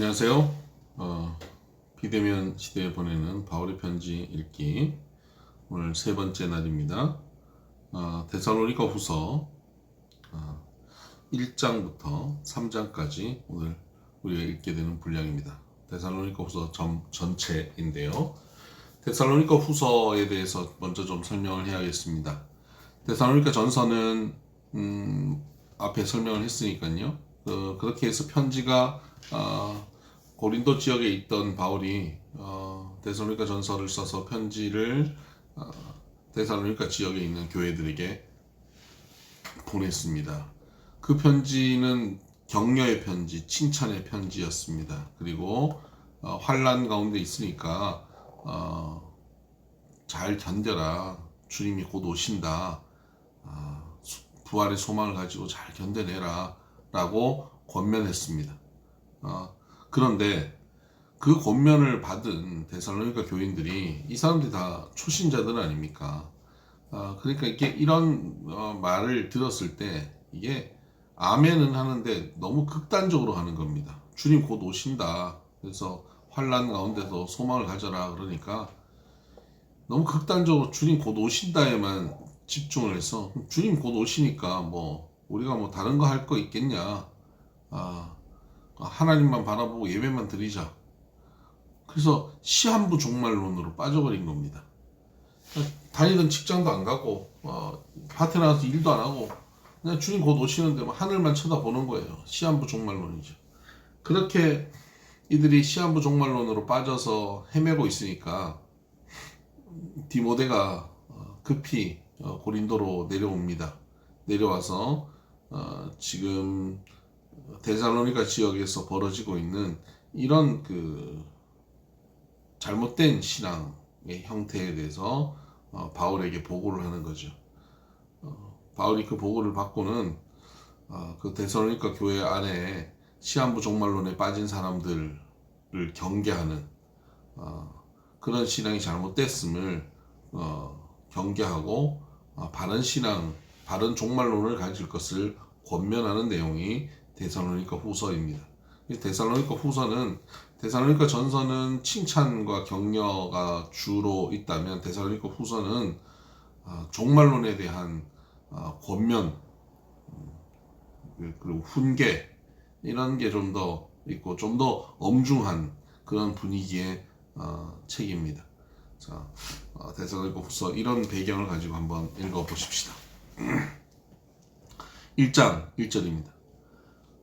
안녕하세요. 비대면 시대에 보내는 바울의 편지 읽기 오늘 세 번째 날입니다. 데살로니가 후서 1장부터 3장까지 오늘 우리가 읽게 되는 분량입니다. 데살로니가 후서 전체인데요. 데살로니가 후서에 대해서 먼저 좀 설명을 해야겠습니다. 데살로니가 전서는 앞에 설명을 했으니까요. 그렇게 해서 편지가 고린도 지역에 있던 바울이 데살로니가 전서를 써서 편지를 데살로니가 지역에 있는 교회들에게 보냈습니다. 그 편지는 격려의 편지, 칭찬의 편지였습니다. 그리고 환난 가운데 있으니까 잘 견뎌라. 주님이 곧 오신다. 부활의 소망을 가지고 잘 견뎌내라 라고 권면했습니다. 그런데 그 권면을 받은 데살로니가 교인들이 이 사람들이 다 초신자들 아닙니까? 그러니까 이게 이런 말을 들었을 때 이게 아멘은 하는데 너무 극단적으로 하는 겁니다. 주님 곧 오신다. 그래서 환난 가운데서 소망을 가져라. 그러니까 너무 극단적으로 주님 곧 오신다에만 집중을 해서 주님 곧 오시니까 뭐 우리가 뭐 다른 거 할 거 있겠냐. 하나님만 바라보고 예배만 드리자. 그래서 시한부 종말론으로 빠져버린 겁니다. 다니던 직장도 안 가고 밭에 나가서 일도 안 하고 그냥 주님 곧 오시는데 하늘만 쳐다보는 거예요. 시한부 종말론이죠. 그렇게 이들이 시한부 종말론으로 빠져서 헤매고 있으니까 디모데가 급히 고린도로 내려옵니다. 내려와서 지금 데살로니가 지역에서 벌어지고 있는 이런 잘못된 신앙의 형태에 대해서 바울에게 보고를 하는 거죠. 바울이 그 보고를 받고는 그 데살로니가 교회 안에 시한부 종말론에 빠진 사람들을 경계하는 그런 신앙이 잘못됐음을 경계하고 바른 신앙, 바른 종말론을 가질 것을 권면하는 내용이 데살로니가 후서입니다. 데살로니가 후서는 데살로니가 전서는 칭찬과 격려가 주로 있다면 데살로니가 후서는 종말론에 대한 권면 그리고 훈계 이런 게 좀 더 있고 좀 더 엄중한 그런 분위기의 책입니다. 자, 데살로니가 후서 이런 배경을 가지고 한번 읽어보십시다. 1장 1절입니다.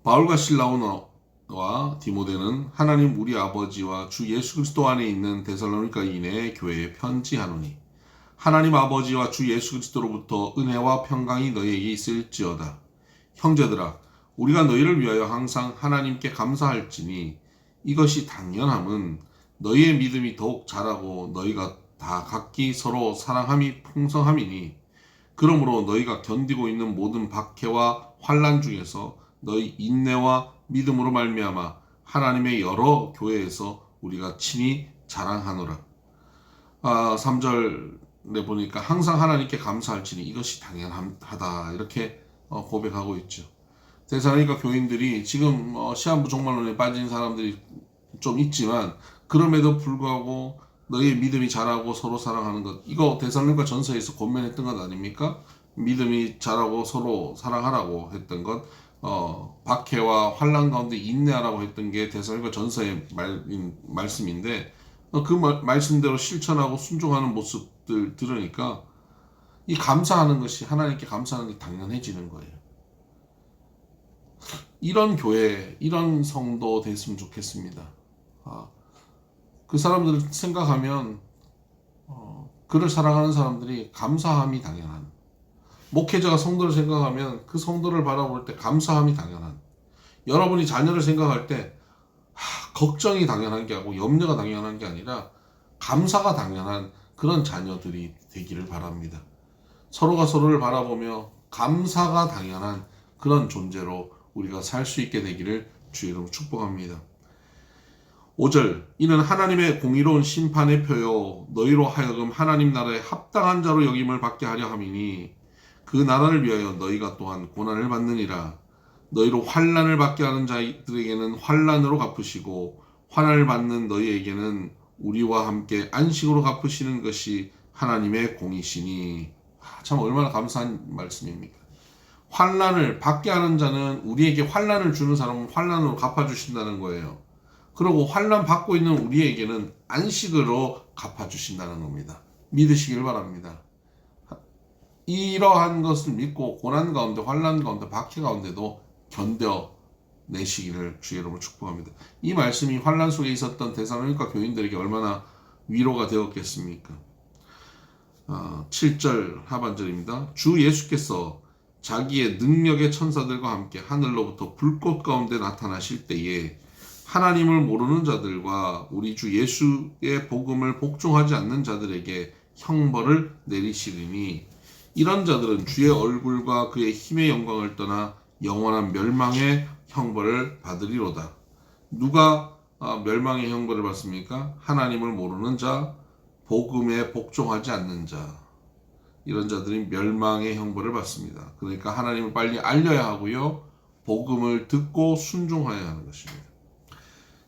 바울과 실라오와 디모데는 하나님 우리 아버지와 주 예수 그리스도 안에 있는 데살로니가인의 교회에 편지하노니 하나님 아버지와 주 예수 그리스도로부터 은혜와 평강이 너희에게 있을지어다. 형제들아, 우리가 너희를 위하여 항상 하나님께 감사할지니 이것이 당연함은 너희의 믿음이 더욱 자라고 너희가 다 각기 서로 사랑함이 풍성함이니 그러므로 너희가 견디고 있는 모든 박해와 환난 중에서 너희 인내와 믿음으로 말미암아 하나님의 여러 교회에서 우리가 친히 자랑하노라. 3절에 보니까 항상 하나님께 감사할지니 이것이 당연하다 이렇게 고백하고 있죠. 데살로니가 교인들이 지금 시한부 종말론에 빠진 사람들이 좀 있지만 그럼에도 불구하고 너희의 믿음이 자라고 서로 사랑하는 것 이거 데살로니가 전서에서 권면했던 것 아닙니까? 믿음이 자라고 서로 사랑하라고 했던 것 박해와 환난 가운데 인내하라고 했던 게 데살로니가 전서의 말씀인데 그 말씀대로 실천하고 순종하는 모습들 들으니까 이 감사하는 것이 하나님께 감사하는 게 당연해지는 거예요. 이런 교회, 이런 성도 됐으면 좋겠습니다. 그 사람들을 생각하면 그를 사랑하는 사람들이 감사함이 당연한 목회자가 성도를 생각하면 그 성도를 바라볼 때 감사함이 당연한 여러분이 자녀를 생각할 때 걱정이 당연한 게 아니고 염려가 당연한 게 아니라 감사가 당연한 그런 자녀들이 되기를 바랍니다. 서로가 서로를 바라보며 감사가 당연한 그런 존재로 우리가 살 수 있게 되기를 주의 이름으로 축복합니다. 5절 이는 하나님의 공의로운 심판의 표요 너희로 하여금 하나님 나라에 합당한 자로 여김을 받게 하려 함이니 그 나라를 위하여 너희가 또한 고난을 받느니라. 너희로 환난을 받게 하는 자들에게는 환난으로 갚으시고 환난을 받는 너희에게는 우리와 함께 안식으로 갚으시는 것이 하나님의 공이시니. 참 얼마나 감사한 말씀입니까? 환난을 받게 하는 자는, 우리에게 환난을 주는 사람은 환난으로 갚아주신다는 거예요. 그리고 환난 받고 있는 우리에게는 안식으로 갚아주신다는 겁니다. 믿으시길 바랍니다. 이러한 것을 믿고 고난 가운데, 환난 가운데, 박해 가운데도 견뎌내시기를 주의 이름으로 축복합니다. 이 말씀이 환난 속에 있었던 데살로니가 교인들에게 얼마나 위로가 되었겠습니까? 7절 하반절입니다. 주 예수께서 자기의 능력의 천사들과 함께 하늘로부터 불꽃 가운데 나타나실 때에 하나님을 모르는 자들과 우리 주 예수의 복음을 복종하지 않는 자들에게 형벌을 내리시리니 이런 자들은 주의 얼굴과 그의 힘의 영광을 떠나 영원한 멸망의 형벌을 받으리로다. 누가 멸망의 형벌을 받습니까? 하나님을 모르는 자, 복음에 복종하지 않는 자, 이런 자들이 멸망의 형벌을 받습니다. 그러니까 하나님을 빨리 알려야 하고요, 복음을 듣고 순종해야 하는 것입니다.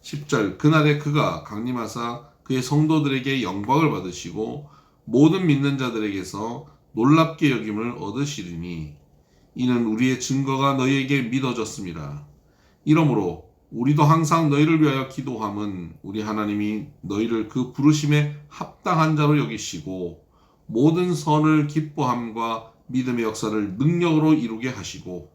10절 그날에 그가 강림하사 그의 성도들에게 영광을 받으시고 모든 믿는 자들에게서 놀랍게 여김을 얻으시리니 이는 우리의 증거가 너희에게 믿어졌습니다. 이러므로 우리도 항상 너희를 위하여 기도함은 우리 하나님이 너희를 그 부르심에 합당한 자로 여기시고 모든 선을 기뻐함과 믿음의 역사를 능력으로 이루게 하시고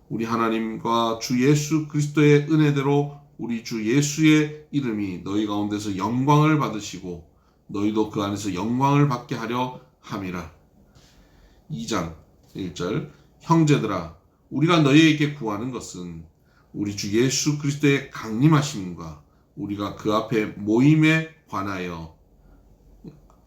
우리 하나님과 주 예수 그리스도의 은혜대로 우리 주 예수의 이름이 너희 가운데서 영광을 받으시고 너희도 그 안에서 영광을 받게 하려 함이라. 2장 1절 형제들아 우리가 너희에게 구하는 것은 우리 주 예수 그리스도의 강림하심과 우리가 그 앞에 모임에 관하여,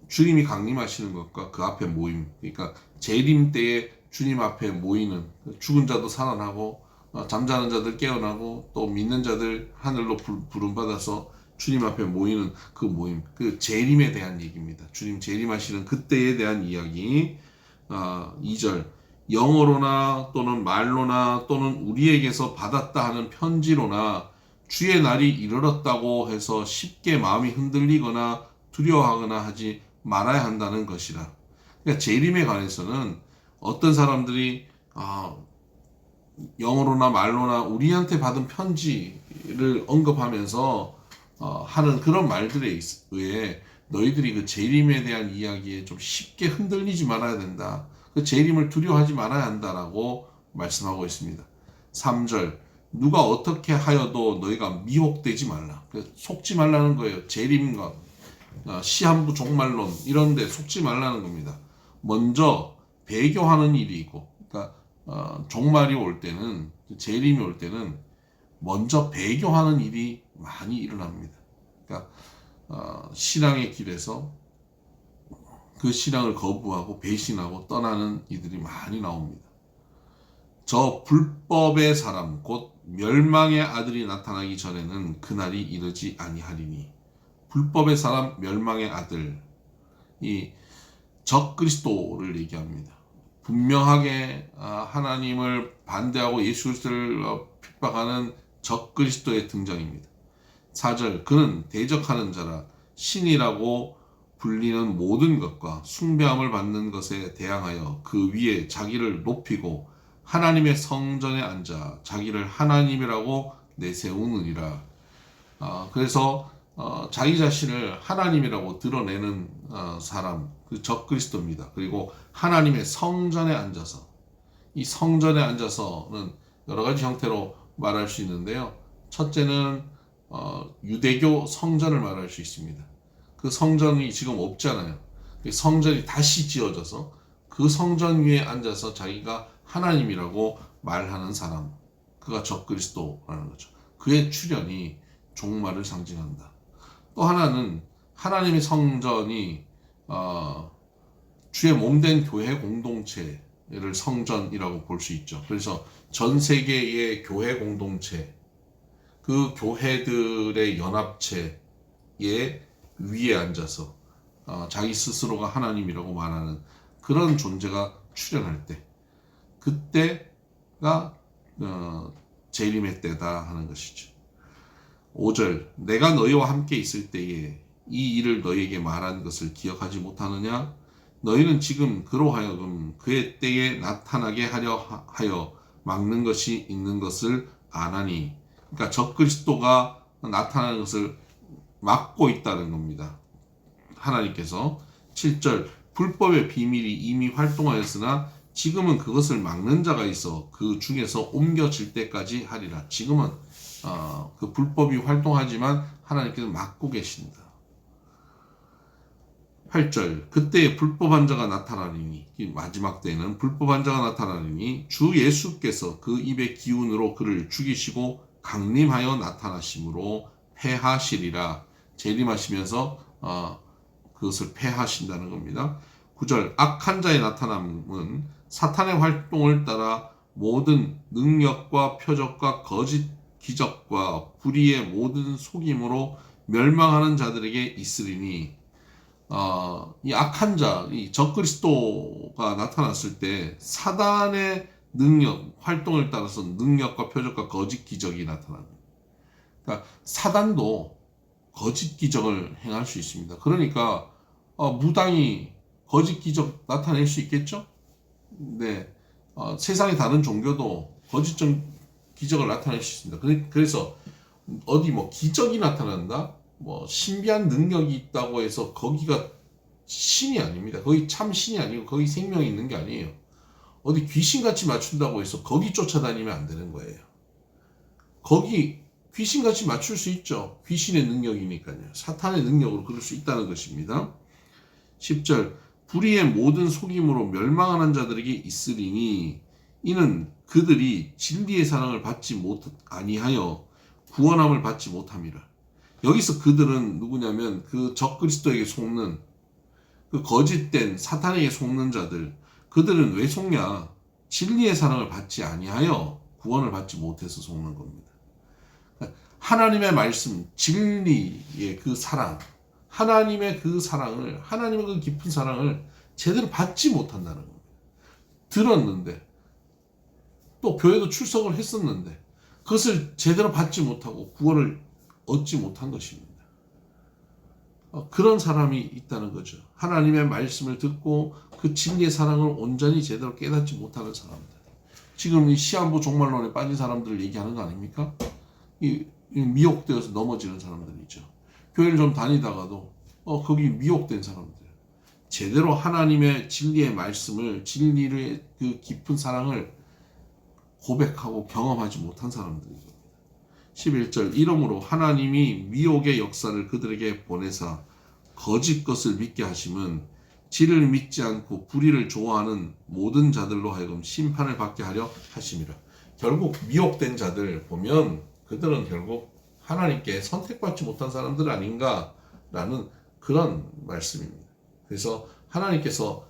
주님이 강림하시는 것과 그 앞에 모임, 그러니까 재림 때에 주님 앞에 모이는, 죽은 자도 살아나고 잠자는 자들 깨어나고 또 믿는 자들 하늘로 부름받아서 주님 앞에 모이는 그 모임, 그 재림에 대한 얘기입니다. 주님 재림하시는 그때에 대한 이야기. 2절 영어로나 또는 말로나 또는 우리에게서 받았다 하는 편지로나 주의 날이 이르렀다고 해서 쉽게 마음이 흔들리거나 두려워하거나 하지 말아야 한다는 것이라. 그러니까 재림에 관해서는 어떤 사람들이 영어로나 말로나 우리한테 받은 편지를 언급하면서 하는 그런 말들에 의해 너희들이 그 재림에 대한 이야기에 좀 쉽게 흔들리지 말아야 된다. 그 재림을 두려워하지 말아야 한다라고 말씀하고 있습니다. 3절 누가 어떻게 하여도 너희가 미혹되지 말라. 속지 말라는 거예요. 재림과 시한부 종말론 이런 데 속지 말라는 겁니다. 먼저 배교하는 일이 있고, 그러니까 종말이 올 때는, 재림이 올 때는 먼저 배교하는 일이 많이 일어납니다. 그러니까 신앙의 길에서 그 신앙을 거부하고 배신하고 떠나는 이들이 많이 나옵니다. 저 불법의 사람 곧 멸망의 아들이 나타나기 전에는 그날이 이르지 아니하리니. 불법의 사람, 멸망의 아들, 이 적그리스도를 얘기합니다. 분명하게 하나님을 반대하고 예수 그리스도를 핍박하는 적그리스도의 등장입니다. 4절 그는 대적하는 자라 신이라고 불리는 모든 것과 숭배함을 받는 것에 대항하여 그 위에 자기를 높이고 하나님의 성전에 앉아 자기를 하나님이라고 내세우느니라. 그래서 자기 자신을 하나님이라고 드러내는 사람, 그 적그리스도입니다. 그리고 하나님의 성전에 앉아서, 이 성전에 앉아서는 여러 가지 형태로 말할 수 있는데요. 첫째는 유대교 성전을 말할 수 있습니다. 그 성전이 지금 없잖아요. 성전이 다시 지어져서 그 성전 위에 앉아서 자기가 하나님이라고 말하는 사람, 그가 적그리스도라는 거죠. 그의 출현이 종말을 상징한다. 또 하나는 하나님의 성전이 주의 몸된 교회 공동체를 성전이라고 볼 수 있죠. 그래서 전 세계의 교회 공동체, 그 교회들의 연합체에 위에 앉아서 자기 스스로가 하나님이라고 말하는 그런 존재가 출현할 때, 그때가 재림의 때다 하는 것이죠. 5절 내가 너희와 함께 있을 때에 이 일을 너희에게 말한 것을 기억하지 못하느냐? 너희는 지금 그로 하여금 그의 때에 나타나게 하여 막는 것이 있는 것을 아나니. 그러니까 적그리스도가 나타나는 것을 막고 있다는 겁니다. 하나님께서. 7절 불법의 비밀이 이미 활동하였으나 지금은 그것을 막는 자가 있어 그 중에서 옮겨질 때까지 하리라. 지금은 그 불법이 활동하지만 하나님께서 막고 계신다. 8절 그때에 불법한 자가 나타나리니, 마지막 때에는 불법한 자가 나타나리니 주 예수께서 그 입의 기운으로 그를 죽이시고 강림하여 나타나심으로 패하시리라. 재림하시면서 그것을 패하신다는 겁니다. 9절 악한 자의 나타남은 사탄의 활동을 따라 모든 능력과 표적과 거짓 기적과 불의의 모든 속임으로 멸망하는 자들에게 있으리니, 이 악한 자, 이 적그리스도가 나타났을 때 사단의 능력, 활동을 따라서 능력과 표적과 거짓 기적이 나타납니다. 그러니까 사단도 거짓 기적을 행할 수 있습니다. 그러니까 무당이 거짓 기적 나타낼 수 있겠죠? 네, 세상의 다른 종교도 거짓 기적을 나타낼 수 있습니다. 그래서 어디 뭐 기적이 나타난다, 뭐 신비한 능력이 있다고 해서 거기가 신이 아닙니다. 거기 참 신이 아니고 거기 생명이 있는 게 아니에요. 어디 귀신같이 맞춘다고 해서 거기 쫓아다니면 안 되는 거예요. 거기 귀신같이 맞출 수 있죠. 귀신의 능력이니까요. 사탄의 능력으로 그럴 수 있다는 것입니다. 10절 불의의 모든 속임으로 멸망하는 자들에게 있으리니 이는 그들이 진리의 사랑을 받지 아니하여 구원함을 받지 못함이라. 여기서 그들은 누구냐면 그 적그리스도에게 속는, 그 거짓된 사탄에게 속는 자들. 그들은 왜 속냐? 진리의 사랑을 받지 아니하여 구원을 받지 못해서 속는 겁니다. 하나님의 말씀, 진리의 그 사랑, 하나님의 그 사랑을, 하나님의 그 깊은 사랑을 제대로 받지 못한다는 겁니다. 들었는데, 또 교회도 출석을 했었는데 그것을 제대로 받지 못하고 구원을 얻지 못한 것입니다. 그런 사람이 있다는 거죠. 하나님의 말씀을 듣고 그 진리의 사랑을 온전히 제대로 깨닫지 못하는 사람들. 지금 이 시한부 종말론에 빠진 사람들을 얘기하는 거 아닙니까? 이 미혹되어서 넘어지는 사람들이죠. 교회를 좀 다니다가도 거기 미혹된 사람들. 제대로 하나님의 진리의 말씀을, 진리의 그 깊은 사랑을 고백하고 경험하지 못한 사람들입니다. 11절 이러므로 하나님이 미혹의 역사를 그들에게 보내사 거짓 것을 믿게 하심은 진리를 믿지 않고 불의를 좋아하는 모든 자들로 하여금 심판을 받게 하려 하심이라. 결국 미혹된 자들 보면 그들은 결국 하나님께 선택받지 못한 사람들 아닌가라는 그런 말씀입니다. 그래서 하나님께서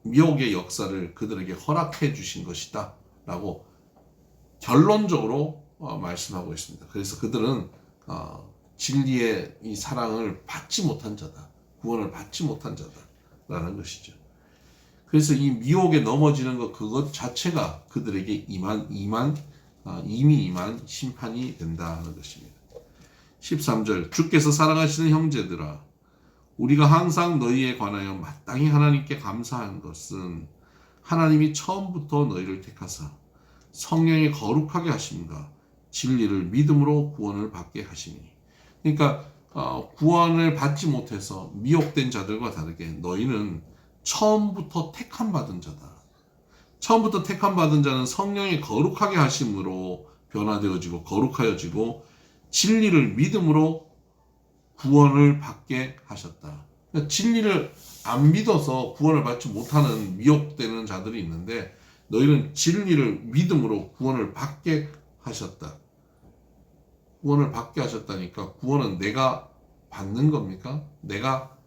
미혹의 역사를 그들에게 허락해 주신 것이다 라고 결론적으로 말씀하고 있습니다. 그래서 그들은 진리의 이 사랑을 받지 못한 자다, 구원을 받지 못한 자다라는 것이죠. 그래서 이 미혹에 넘어지는 그것 자체가 그들에게 이미 임한 심판이 된다는 것입니다. 13절 주께서 사랑하시는 형제들아, 우리가 항상 너희에 관하여 마땅히 하나님께 감사한 것은 하나님이 처음부터 너희를 택하사 성령에 거룩하게 하심과 진리를 믿음으로 구원을 받게 하시니. 그러니까 구원을 받지 못해서 미혹된 자들과 다르게 너희는 처음부터 택함 받은 자다. 처음부터 택함 받은 자는 성령에 거룩하게 하심으로 변화되어지고 거룩하여지고 진리를 믿음으로 구원을 받게 하셨다. 그러니까 진리를 안 믿어서 구원을 받지 못하는 미혹되는 자들이 있는데 너희는 진리를 믿음으로 구원을 받게 하셨다. 구원을 받게 하셨다니까 구원은 내가 받는 겁니까? 내가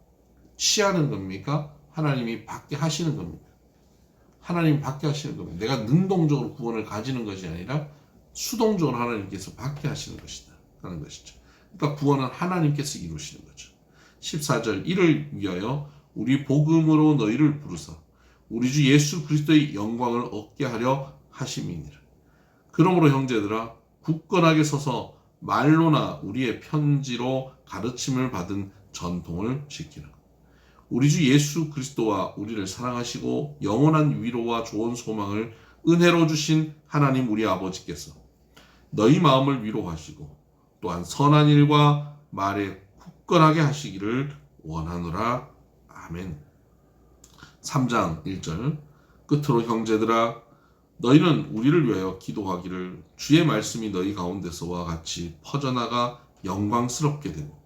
취하는 겁니까? 하나님이 받게 하시는 겁니다. 하나님이 받게 하시는 겁니다. 내가 능동적으로 구원을 가지는 것이 아니라 수동적으로 하나님께서 받게 하시는 것이다 라는 것이죠. 그러니까 구원은 하나님께서 이루시는 거죠. 14절 이를 위하여 우리 복음으로 너희를 부르사 우리 주 예수 그리스도의 영광을 얻게 하려 하심이니라. 그러므로 형제들아 굳건하게 서서 말로나 우리의 편지로 가르침을 받은 전통을 지키라. 우리 주 예수 그리스도와 우리를 사랑하시고 영원한 위로와 좋은 소망을 은혜로 주신 하나님 우리 아버지께서 너희 마음을 위로하시고 또한 선한 일과 말에 굳건하게 하시기를 원하노라. 아멘. 3장 1절 끝으로 형제들아 너희는 우리를 위하여 기도하기를 주의 말씀이 너희 가운데서와 같이 퍼져나가 영광스럽게 되고,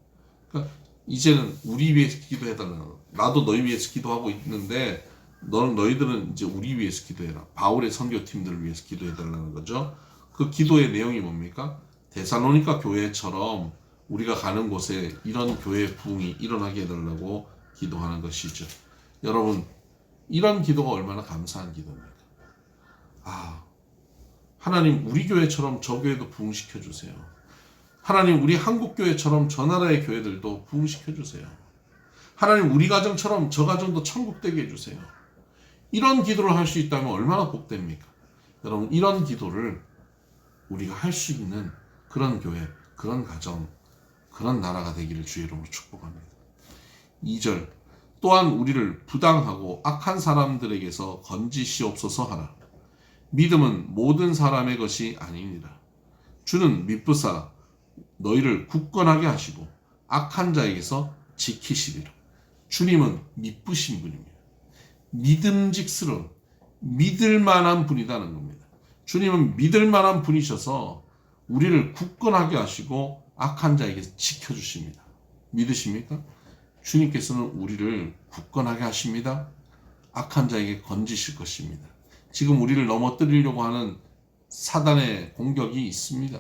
그러니까 이제는 우리 위해서 기도해달라는 거. 나도 너희 위해서 기도하고 있는데 너희들은 이제 우리 위해서 기도해라. 바울의 선교팀들을 위해서 기도해달라는 거죠. 그 기도의 내용이 뭡니까? 데살로니가 교회처럼 우리가 가는 곳에 이런 교회의 부흥이 일어나게 해달라고 기도하는 것이죠. 여러분, 이런 기도가 얼마나 감사한 기도입니까? 하나님 우리 교회처럼 저 교회도 부흥시켜 주세요. 하나님 우리 한국교회처럼 저 나라의 교회들도 부흥시켜 주세요. 하나님 우리 가정처럼 저 가정도 천국 되게 해주세요. 이런 기도를 할 수 있다면 얼마나 복됩니까? 여러분, 이런 기도를 우리가 할 수 있는 그런 교회, 그런 가정, 그런 나라가 되기를 주의 이름으로 축복합니다. 2절 또한 우리를 부당하고 악한 사람들에게서 건지시옵소서 하라. 믿음은 모든 사람의 것이 아니니라. 주는 미쁘사 너희를 굳건하게 하시고 악한 자에게서 지키시리라. 주님은 미쁘신 분입니다. 믿음직스러운, 믿을만한 분이라는 겁니다. 주님은 믿을만한 분이셔서 우리를 굳건하게 하시고 악한 자에게서 지켜주십니다. 믿으십니까? 주님께서는 우리를 굳건하게 하십니다. 악한 자에게 건지실 것입니다. 지금 우리를 넘어뜨리려고 하는 사단의 공격이 있습니다.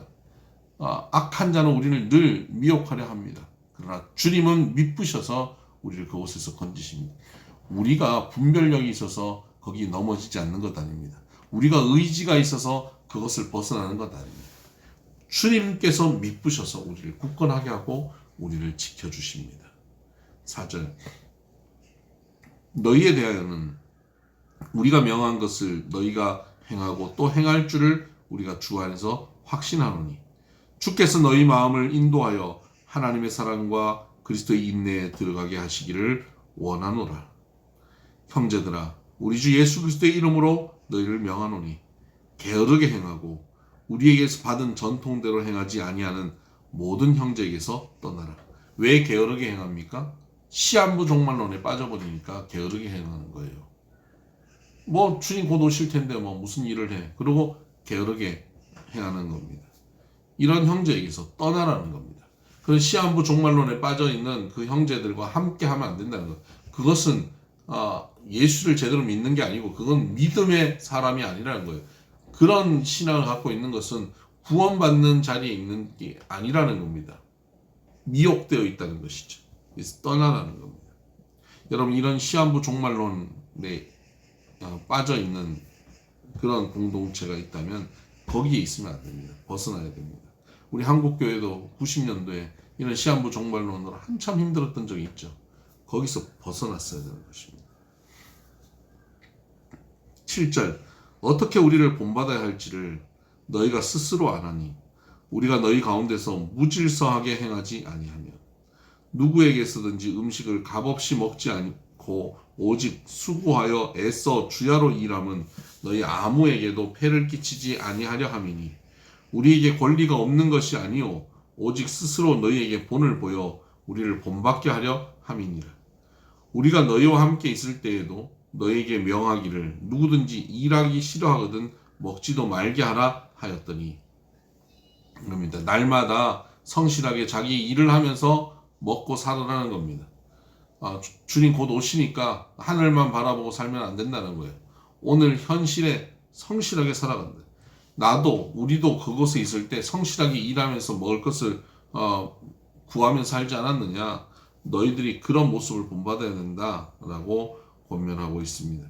악한 자는 우리를 늘 미혹하려 합니다. 그러나 주님은 미쁘셔서 우리를 그곳에서 건지십니다. 우리가 분별력이 있어서 거기 넘어지지 않는 것 아닙니다. 우리가 의지가 있어서 그것을 벗어나는 것 아닙니다. 주님께서 미쁘셔서 우리를 굳건하게 하고 우리를 지켜주십니다. 4절 너희에 대하여는 우리가 명한 것을 너희가 행하고 또 행할 줄을 우리가 주 안에서 확신하노니 주께서 너희 마음을 인도하여 하나님의 사랑과 그리스도의 인내에 들어가게 하시기를 원하노라. 형제들아 우리 주 예수 그리스도의 이름으로 너희를 명하노니 게으르게 행하고 우리에게서 받은 전통대로 행하지 아니하는 모든 형제에게서 떠나라. 왜 게으르게 행합니까? 시한부 종말론에 빠져버리니까 게으르게 행하는 거예요. 주님 곧 오실 텐데 무슨 일을 해. 그리고 게으르게 행하는 겁니다. 이런 형제에게서 떠나라는 겁니다. 그런 시한부 종말론에 빠져있는 그 형제들과 함께 하면 안 된다는 것. 그것은 예수를 제대로 믿는 게 아니고 그건 믿음의 사람이 아니라는 거예요. 그런 신앙을 갖고 있는 것은 구원받는 자리에 있는 게 아니라는 겁니다. 미혹되어 있다는 것이죠. 그래서 떠나라는 겁니다. 여러분, 이런 시한부 종말론에 빠져있는 그런 공동체가 있다면 거기에 있으면 안 됩니다. 벗어나야 됩니다. 우리 한국교회도 90년도에 이런 시한부 종말론으로 한참 힘들었던 적이 있죠. 거기서 벗어났어야 되는 것입니다. 7절 어떻게 우리를 본받아야 할지를 너희가 스스로 아나니 우리가 너희 가운데서 무질서하게 행하지 아니하며 누구에게서든지 음식을 값없이 먹지 않고 오직 수고하여 애써 주야로 일함은 너희 아무에게도 폐를 끼치지 아니하려 함이니 우리에게 권리가 없는 것이 아니요 오직 스스로 너희에게 본을 보여 우리를 본받게 하려 함이니라. 우리가 너희와 함께 있을 때에도 너희에게 명하기를 누구든지 일하기 싫어하거든 먹지도 말게 하라 하였더니 그럽니다. 날마다 성실하게 자기 일을 하면서 먹고 살아라는 겁니다. 주님 곧 오시니까 하늘만 바라보고 살면 안 된다는 거예요. 오늘 현실에 성실하게 살아간다. 우리도 그곳에 있을 때 성실하게 일하면서 먹을 것을 구하면서 살지 않았느냐. 너희들이 그런 모습을 본받아야 된다라고 권면하고 있습니다.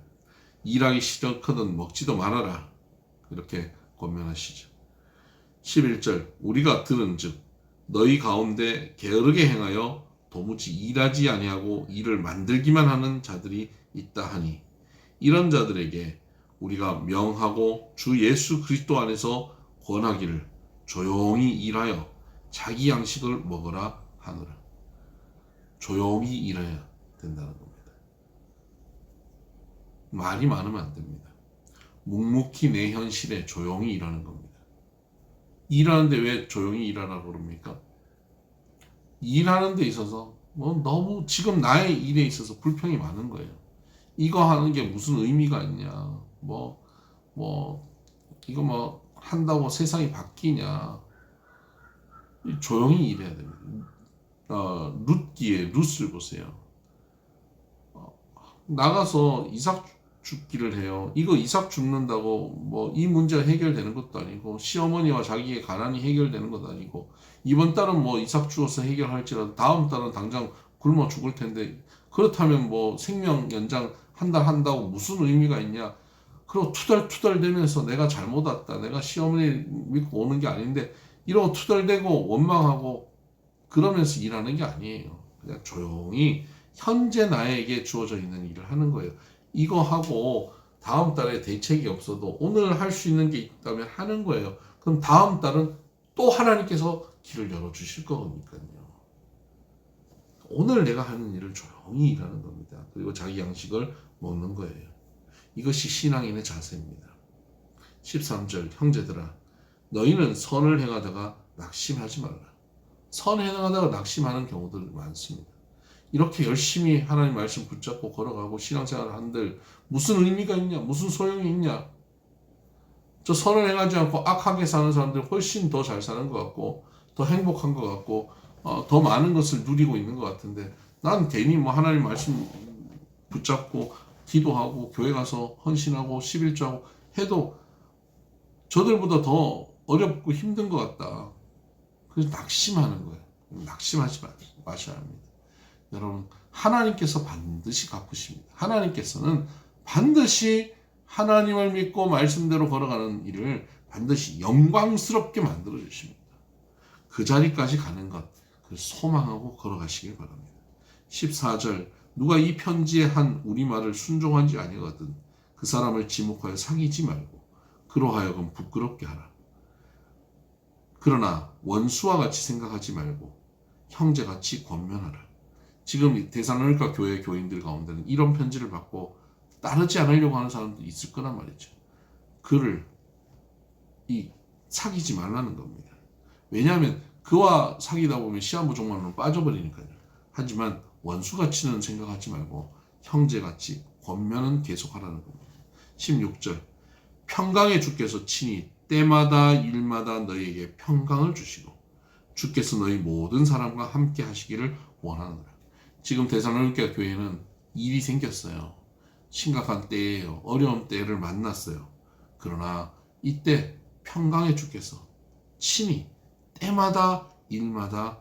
일하기 싫거든 먹지도 말아라. 이렇게 권면하시죠. 11절 우리가 들은즉 너희 가운데 게으르게 행하여 도무지 일하지 아니하고 일을 만들기만 하는 자들이 있다 하니 이런 자들에게 우리가 명하고 주 예수 그리스도 안에서 권하기를 조용히 일하여 자기 양식을 먹으라 하노라. 조용히 일해야 된다는 겁니다. 말이 많으면 안 됩니다. 묵묵히 내 현실에 조용히 일하는 겁니다. 일하는데 왜 조용히 일하라고 그럽니까? 일하는 데 있어서 너무 지금 나의 일에 있어서 불평이 많은 거예요. 이거 하는 게 무슨 의미가 있냐? 이거 한다고 세상이 바뀌냐? 조용히 일해야 됩니다. 룻기에 룻을 보세요. 나가서 이삭 죽기를 해요. 이거 이삭 죽는다고 이 문제가 해결되는 것도 아니고 시어머니와 자기의 가난이 해결되는 것도 아니고 이번 달은 이삭 죽어서 해결할지라도 다음 달은 당장 굶어 죽을 텐데 그렇다면 생명 연장 한 달 한다고 무슨 의미가 있냐? 그리고 투덜투덜 대면서 내가 잘못 왔다. 내가 시어머니 믿고 오는 게 아닌데 이러고 투덜대고 원망하고 그러면서 일하는 게 아니에요. 그냥 조용히 현재 나에게 주어져 있는 일을 하는 거예요. 이거 하고 다음 달에 대책이 없어도 오늘 할 수 있는 게 있다면 하는 거예요. 그럼 다음 달은 또 하나님께서 길을 열어주실 거니까요. 오늘 내가 하는 일을 조용히 일하는 겁니다. 그리고 자기 양식을 먹는 거예요. 이것이 신앙인의 자세입니다. 13절 형제들아 너희는 선을 행하다가 낙심하지 말라. 선을 행하다가 낙심하는 경우들 많습니다. 이렇게 열심히 하나님 말씀 붙잡고 걸어가고 신앙생활을 한들 무슨 의미가 있냐? 무슨 소용이 있냐? 저 선을 행하지 않고 악하게 사는 사람들 훨씬 더 잘 사는 것 같고 더 행복한 것 같고 더 많은 것을 누리고 있는 것 같은데 난 괜히 하나님 말씀 붙잡고 기도하고 교회 가서 헌신하고 11조하고 해도 저들보다 더 어렵고 힘든 것 같다. 그래서 낙심하는 거예요. 낙심하지 마셔야 합니다. 여러분 하나님께서 반드시 갚으십니다. 하나님께서는 반드시 하나님을 믿고 말씀대로 걸어가는 일을 반드시 영광스럽게 만들어 주십니다. 그 자리까지 가는 것 소망하고 걸어가시길 바랍니다. 14절 누가 이 편지에 한 우리말을 순종하지 아니하거든 그 사람을 지목하여 사귀지 말고 그로 하여금 부끄럽게 하라. 그러나 원수와 같이 생각하지 말고 형제같이 권면하라. 지금 데살로니가 교회 교인들 가운데는 이런 편지를 받고 따르지 않으려고 하는 사람도 있을 거란 말이죠. 그를 사귀지 말라는 겁니다. 왜냐하면 그와 사귀다 보면 시한부족만으로 빠져버리니까요. 하지만 원수같이는 생각하지 말고 형제같이 권면은 계속하라는 겁니다. 16절 평강의 주께서 친히 때마다 일마다 너희에게 평강을 주시고 주께서 너희 모든 사람과 함께 하시기를 원하노라. 지금 데살로니가 교회는 일이 생겼어요. 심각한 때예요. 어려운 때를 만났어요. 그러나 이때 평강의 주께서 친히 때마다 일마다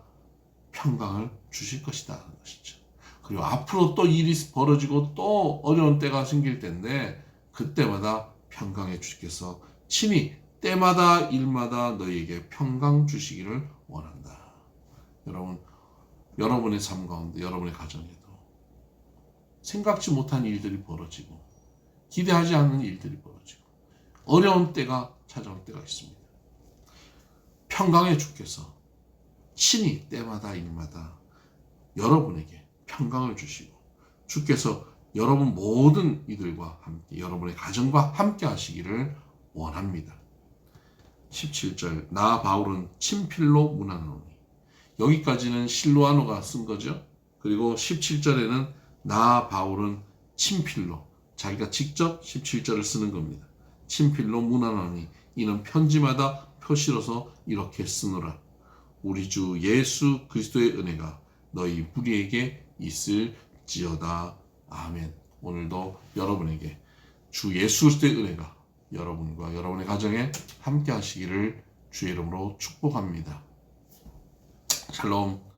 평강을 주실 것이다 하는 것이죠. 그리고 앞으로 또 일이 벌어지고 또 어려운 때가 생길 텐데 그때마다 평강의 주께서 친히 때마다 일마다 너희에게 평강 주시기를 원한다. 여러분, 여러분의 삶 가운데 여러분의 가정에도 생각지 못한 일들이 벌어지고 기대하지 않는 일들이 벌어지고 어려운 때가 찾아올 때가 있습니다. 평강의 주께서 친히 때마다 일마다 여러분에게 평강을 주시고 주께서 여러분 모든 이들과 함께 여러분의 가정과 함께 하시기를 원합니다. 17절 나 바울은 친필로 문안하노니 여기까지는 실로아노가 쓴 거죠. 그리고 17절에는 나 바울은 친필로 자기가 직접 17절을 쓰는 겁니다. 친필로 문안하노니 이는 편지마다 표시로서 이렇게 쓰노라. 우리 주 예수 그리스도의 은혜가 너희 무리에게 있을지어다. 아멘. 오늘도 여러분에게 주 예수 그리스도의 은혜가 여러분과 여러분의 가정에 함께 하시기를 주의 이름으로 축복합니다. 샬롬.